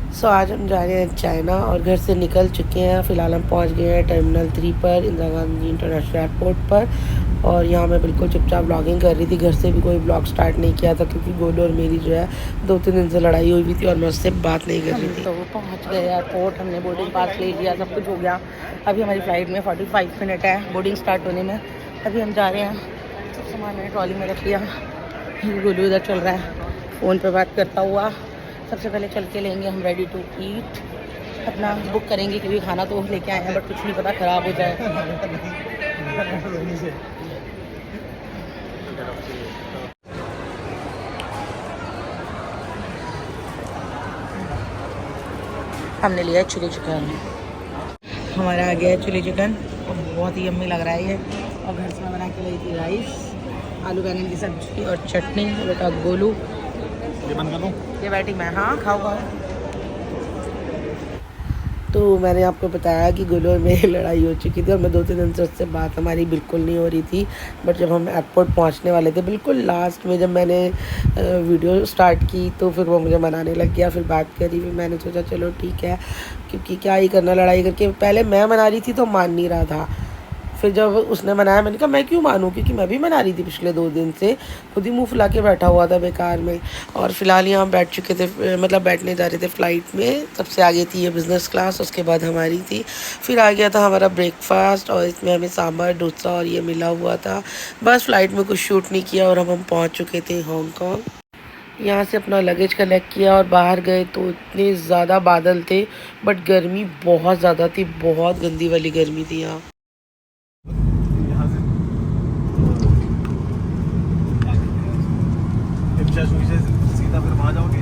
आज हम जा रहे हैं चाइना और घर से निकल चुके हैं। फ़िलहाल हम पहुंच गए हैं टर्मिनल 3 पर, इंदिरा गांधी इंटरनेशनल एयरपोर्ट पर। और यहाँ मैं बिल्कुल चुपचाप ब्लॉगिंग कर रही थी। घर से भी कोई ब्लॉग स्टार्ट नहीं किया था क्योंकि गोलू और मेरी जो है 2-3 दिन से लड़ाई हुई थी और मैं उससे बात नहीं कर रही थी। तो पहुँच गए एयरपोर्ट, हमने बोर्डिंग पास ले लिया, सब कुछ हो गया। अभी हमारी फ़्लाइट में 45 मिनट है बोर्डिंग स्टार्ट होने में। अभी हम जा रहे हैं, सब सामान मैंने ट्रॉली में रख लिया। गोलू इधर चल रहा है फ़ोन पर बात करता हुआ। सबसे पहले चल के लेंगे हम रेडी टू ईट, अपना बुक करेंगे क्योंकि खाना तो लेके आए हैं बट कुछ नहीं पता ख़राब हो जाए। हमने लिया है चिली चिकन, हमारा आ गया है चिली चिकन और बहुत ही यम्मी लग रहा है ये। और घर से मैं बना के लाई थी राइस, आलू बैंगन की सब्जी और चटनी। बेटा गोलू ये बंद कर दूं? ये बैठी मैं, हाँ खाओ। तो मैंने आपको बताया कि गोलू और मेरी लड़ाई हो चुकी थी और मैं 2-3 दिन से उससे बात हमारी बिल्कुल नहीं हो रही थी। बट जब हम एयरपोर्ट पहुंचने वाले थे, बिल्कुल लास्ट में जब मैंने वीडियो स्टार्ट की तो फिर वो मुझे मनाने लग गया, फिर बात करी। फिर मैंने सोचा चलो ठीक है, क्योंकि क्या ही करना लड़ाई करके। पहले मैं मना रही थी तो मान नहीं रहा था, फिर जब उसने मनाया मैंने कहा मैं क्यों मानूं, क्योंकि मैं भी मना रही थी पिछले 2 दिन से, खुद ही मुंह फुला के बैठा हुआ था बेकार में। और फिलहाल यहाँ बैठ चुके थे, मतलब बैठने जा रहे थे फ़्लाइट में। सबसे आगे थी ये बिज़नेस क्लास, उसके बाद हमारी थी। फिर आ गया था हमारा ब्रेकफास्ट और इसमें हमें सांभर डोसा और ये मिला हुआ था। बस फ़्लाइट में कुछ शूट नहीं किया और हम पहुँच चुके थे हांगकॉन्ग। यहाँ से अपना लगेज कलेक्ट किया और बाहर गए तो इतने ज़्यादा बादल थे बट गर्मी बहुत ज़्यादा थी, बहुत गंदी वाली गर्मी थी यहाँ। सीधा फिर वहाँ जाओगे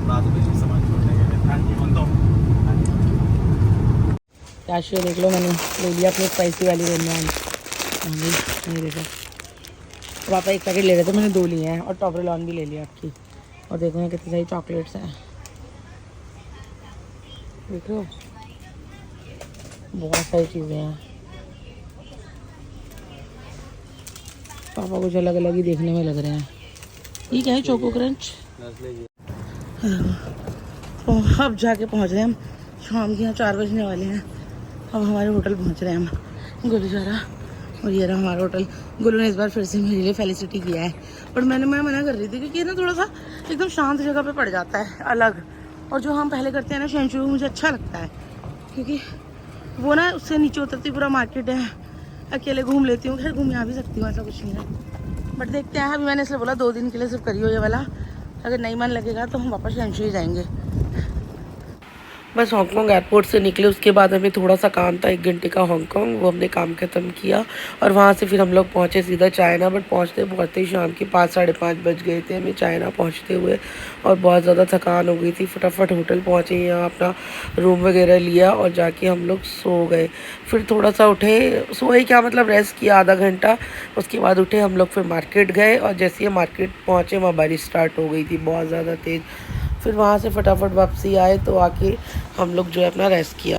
रात में सामान छोड़ने के लिए। हाँ जी, बोलता हूँ। कैशियो देख लो, मैंने ले लिया अपनी स्पाइसी वाली रेंजन। नहीं देखो, पापा एक पैकेट ले रहे थे, मैंने 2 लिए हैं और टॉबरेलॉन भी ले लिया आपकी। और देखो यहाँ कितनी सारी चॉकलेट्स हैं, देख लो बहुत सारी चीज़ें हैं। पापा कुछ अलग अलग ही देखने में लग रहे हैं। ये क्या है, चोको क्रंच। अब जाके पहुँच रहे हैं हम, शाम के यहाँ 4 बजने वाले हैं। अब हमारे होटल पहुँच रहे हैं हम, गोलू जा रहा और ये रहा हमारा होटल। गोलू ने इस बार फिर से मेरे लिए फेलिसिटी किया है, पर मैं मना कर रही थी क्योंकि ना थोड़ा सा एकदम शांत जगह पे पड़ जाता है अलग। और जो हम पहले करते हैं ना शेंचू, मुझे अच्छा लगता है क्योंकि वो ना उससे नीचे उतरती पूरा मार्केट है, अकेले घूम लेती हूँ। खैर घूम यहाँ भी सकती हूँ, ऐसा कुछ नहीं है, बट देखते हैं। अभी मैंने इसलिए बोला 2 दिन के लिए सिर्फ करियो ये वाला, अगर नहीं मन लगेगा तो हम वापस शेंचू ही जाएंगे। बस हांगकांग एयरपोर्ट से निकले, उसके बाद हमें थोड़ा सा काम था 1 घंटे का हांगकांग, वो हमने काम ख़त्म किया और वहाँ से फिर हम लोग पहुँचे सीधा चाइना। बट पहुँचते ही शाम के 5-5:30 बज गए थे हमें चाइना पहुँचते हुए और बहुत ज़्यादा थकान हो गई थी। फटाफट होटल पहुँचे, यहाँ अपना रूम वगैरह लिया और जाके हम लोग सो गए। फिर थोड़ा सा उठे, सोए क्या मतलब रेस्ट किया आधा घंटा, उसके बाद उठे हम लोग, फिर मार्केट गए और जैसे ही मार्केट पहुँचे वहाँ बारिश स्टार्ट हो गई थी बहुत ज़्यादा तेज़। फिर वहाँ से फटाफट वापसी आए तो आके हम लोग जो है अपना रेस्ट किया।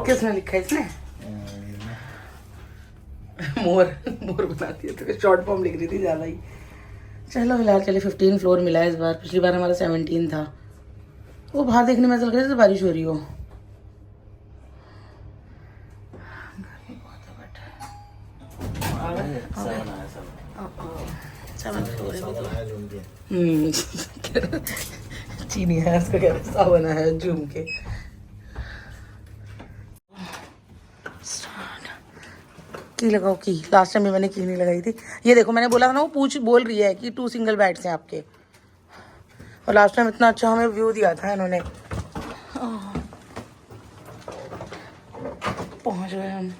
किसने लिखा है इसने? मोर बनाती है तो शॉर्ट फॉर्म लिख रही थी ज़्यादा ही। चलो फिलहाल चले, 15 फ्लोर मिला है इस बार, पिछली बार हमारा 17 था। वो बाहर देखने में ऐसा लग रहा है जैसे बारिश हो रही हो। चीनी है इसका, कह रहा बना है झूम के। की लगाओ की, लास्ट टाइम में मैंने की नहीं लगाई थी। ये देखो मैंने बोला था ना, वो बोल रही है कि 2 सिंगल बेड्स हैं आपके, और लास्ट टाइम इतना अच्छा हमें व्यू दिया था इन्होंने। पहुंच गए हम,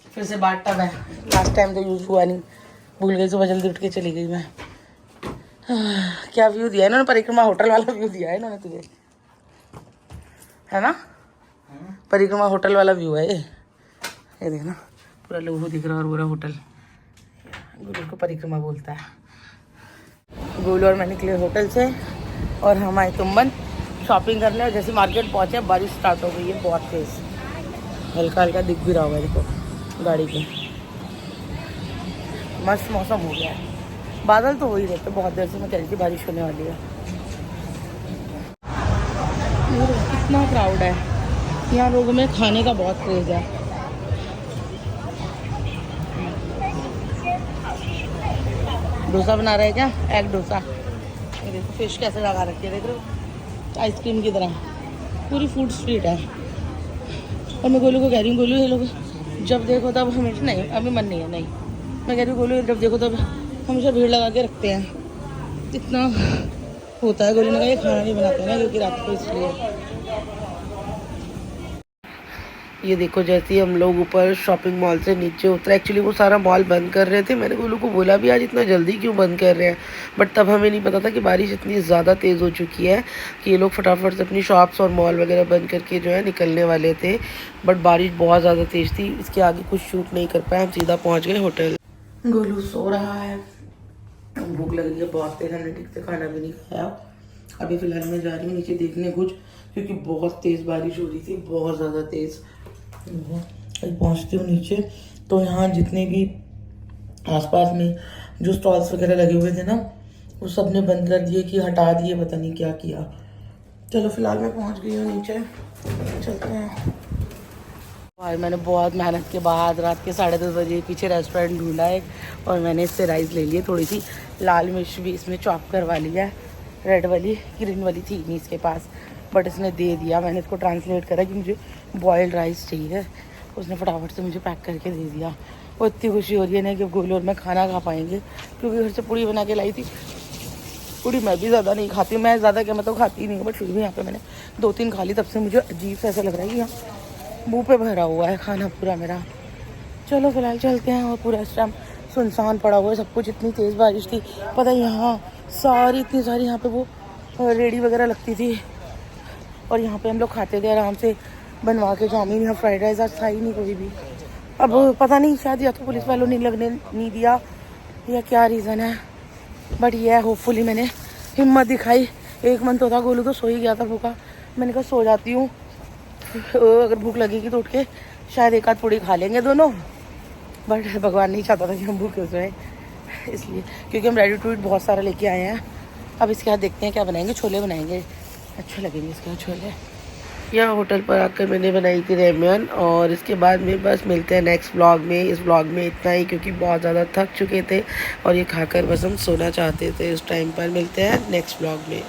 फिर से बाथ टब है, लास्ट टाइम तो यूज़ हुआ नहीं, भूल गई, सुबह जल्दी उठ के चली गई मैं। क्या व्यू दिया इन्होंने, परिक्रमा होटल वाला व्यू दिया है इन्होंने तुझे, है ना? परिक्रमा होटल वाला व्यू है ये देखना, पूरा लोगो दिख रहा है और पूरा होटल। गोलू को परिक्रमा बोलता है। गोलू और मैं निकले होटल से और हम आए तुंबन शॉपिंग करने, और जैसे मार्केट पहुँचे बारिश स्टार्ट हो गई है बहुत तेज़, हल्का हल्का दिख भी रहा होगा देखो गाड़ी के। मस्त मौसम हो गया है। बादल तो हो ही रहते, बहुत देर से मैं कह रही थी बारिश होने वाली है। कितना क्राउड है यहाँ, लोगों में खाने का बहुत क्रेज है। डोसा बना रहे हैं क्या? एग डोसा। ये देखो फिश कैसे लगा रखी है, देख रहे हो, आइसक्रीम की तरह। पूरी फूड स्ट्रीट है। और मैं गोलू को कह रही हूँ, गोलू ये लोग जब देखो तब हमेशा, नहीं अभी मन नहीं है, नहीं मैं कह रही हूँ गोलू जब देखो तब हमेशा भीड़ लगा के रखते हैं, इतना होता है। गोलू ने कहा ये खाना नहीं बनाते ना क्योंकि रात को, इसलिए। ये देखो जैसे ही हम लोग ऊपर शॉपिंग मॉल से नीचे उतरे, एक्चुअली वो सारा मॉल बंद कर रहे थे। मैंने गोलू को बोला भी आज इतना जल्दी क्यों बंद कर रहे हैं, बट तब हमें नहीं पता था कि बारिश इतनी ज़्यादा तेज़ हो चुकी है कि ये लोग फटाफट से अपनी शॉप्स और मॉल वगैरह बंद करके जो है निकलने वाले थे। बट बारिश बहुत ज़्यादा तेज़ थी, इसके आगे कुछ शूट नहीं कर पाए, हम सीधा पहुँच गए होटल। गोलू सो रहा है, भूख लग रही है बहुत तेज, हमने ठीक से खाना भी नहीं खाया। अभी फ़िलहाल मैं जा रही हूँ नीचे देखने कुछ, क्योंकि बहुत तेज़ बारिश हो रही थी, बहुत ज़्यादा तेज़। अभी पहुँचती हूँ नीचे तो यहाँ जितने भी आसपास में जो स्टॉल्स वगैरह लगे हुए थे ना, वो सब ने बंद कर दिए कि हटा दिए, पता नहीं क्या किया। चलो फ़िलहाल मैं पहुँच गई हूँ नीचे, चलते हैं। और मैंने बहुत मेहनत के बाद रात के 10:30 बजे पीछे रेस्टोरेंट ढूंढा है, और मैंने इससे राइस ले लिए, थोड़ी सी लाल मिर्च भी इसमें चॉप करवा लिया है। रेड वाली, ग्रीन वाली थी नहीं इसके पास, बट इसने दे दिया। मैंने इसको ट्रांसलेट करा कि मुझे बॉयल्ड राइस चाहिए, उसने फटाफट से मुझे पैक करके दे दिया। वो इतनी खुशी हो रही है ना कि गोलू और मैं खाना खा पाएंगे, क्योंकि घर से पूड़ी बना के लाई थी। पूड़ी मैं भी ज़्यादा नहीं खाती, मैं ज़्यादा क्या, मैं तो खाती ही नहीं हूँ, बट फिर भी यहाँ पे मैंने 2-3 खा ली। तब से मुझे अजीब सा ऐसा लग रहा है कि यहाँ मुँह पे भरा हुआ है खाना पूरा मेरा। चलो फिलहाल चलते हैं। और पूरा इस टाइम सुनसान पड़ा हुआ है सब कुछ, इतनी तेज़ बारिश थी, पता है यहाँ सारी इतनी सारी यहाँ पे वो रेडी वगैरह लगती थी, और यहाँ पे हम लोग खाते थे आराम से बनवा के चाउमीन या फ्राइड राइस। आज था ही नहीं कोई भी। अब पता नहीं, शायद या तो पुलिस वालों ने लगने नहीं दिया या क्या रीज़न है, बट ये है होपफुली मैंने हिम्मत दिखाई। एक मन तो था, गोलू तो सो ही गया था भूखा, मैंने कहा सो जाती हूँ, अगर भूख लगेगी तो उठ के शायद एक आध पूड़ी खा लेंगे दोनों, बट भगवान नहीं चाहता था कि हम भूखे सोएं, इसलिए। क्योंकि हम रेडी टू ईट बहुत सारा लेके आए हैं। अब इसके बाद देखते हैं क्या बनाएंगे, छोले बनाएंगे, अच्छे लगेंगे इसके बाद छोले। यहाँ होटल पर आकर मैंने बनाई थी रेमन, और इसके बाद में बस मिलते हैं नेक्स्ट व्लॉग में। इस व्लॉग में इतना ही, क्योंकि बहुत ज़्यादा थक चुके थे और ये खाकर बस हम सोना चाहते थे। इस टाइम पर मिलते हैं नेक्स्ट व्लॉग में।